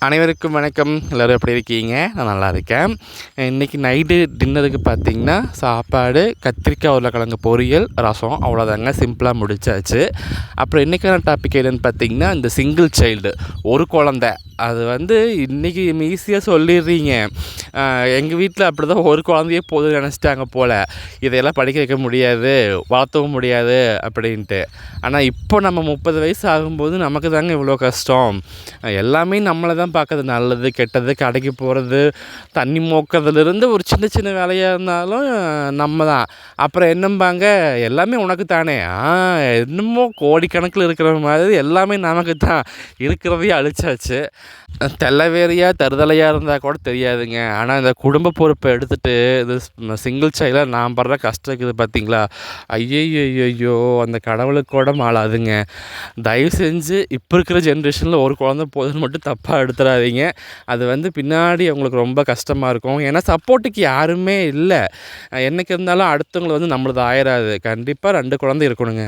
அனைவருக்கும் வணக்கம். எல்லோரும் எப்படி இருக்கீங்க? நான் நல்லா இருக்கேன். இன்றைக்கி நைட்டு டின்னருக்கு பார்த்திங்கன்னா சாப்பாடு, கத்திரிக்காய் உருளைக்கிழங்கு பொரியல், ரசம், அவ்வளோதாங்க. சிம்பிளாக முடிச்சாச்சு. அப்புறம் இன்றைக்கான டாபிக் என்னென்னு பார்த்திங்கன்னா, இந்த சிங்கிள் சைல்டு, ஒரு குழந்த. அது இன்றைக்கி ஈஸியாக சொல்லிடுறீங்க. எங்கள் வீட்டில் அப்படி தான் ஒரு குழந்தையே போதும்னு நினச்சிட்டாங்க போல். இதையெல்லாம் படிக்க வைக்க முடியாது, வளர்த்தவும் முடியாது அப்படின்ட்டு. ஆனால் இப்போ நம்ம 30 வயசு ஆகும்போது நமக்கு தாங்க இவ்வளோ கஷ்டம். எல்லாமே நம்மளை தான் பார்க்குறது. நல்லது கெட்டது, கடைக்கு போகிறது, தண்ணி மோக்கிறதுலேருந்து ஒரு சின்ன சின்ன வேலையாக இருந்தாலும் நம்ம தான். அப்புறம் என்னம்பாங்க, எல்லாமே உனக்கு தானே. என்னமோ கோடிக்கணக்கில் இருக்கிற மாதிரி எல்லாமே நமக்கு தான். இருக்கிறதையே அழிச்சாச்சு. தெல்லவேரியாக தருதலையாக இருந்தால் கூட தெரியாதுங்க. ஆனால் இந்த குடும்ப பொறுப்பை எடுத்துகிட்டு இது சிங்கிள் சைல்டாக நான் படுற கஷ்டம் இருக்குது பார்த்தீங்களா? ஐயையோ, அந்த கடவுளுக்கு கூட மாளாதுங்க. தயவு செஞ்சு இப்போ இருக்கிற ஜென்ரேஷனில் ஒரு குழந்தை போதுன்னு மட்டும் தப்பாக எடுத்துடாதீங்க. அது பின்னாடி அவங்களுக்கு ரொம்ப கஷ்டமாக இருக்கும். ஏன்னா சப்போர்ட்டுக்கு யாருமே இல்லை. என்றைக்கு இருந்தாலும் அடுத்தவங்களை நம்மளது ஆயிராது. கண்டிப்பாக 2 குழந்தை இருக்கணுங்க.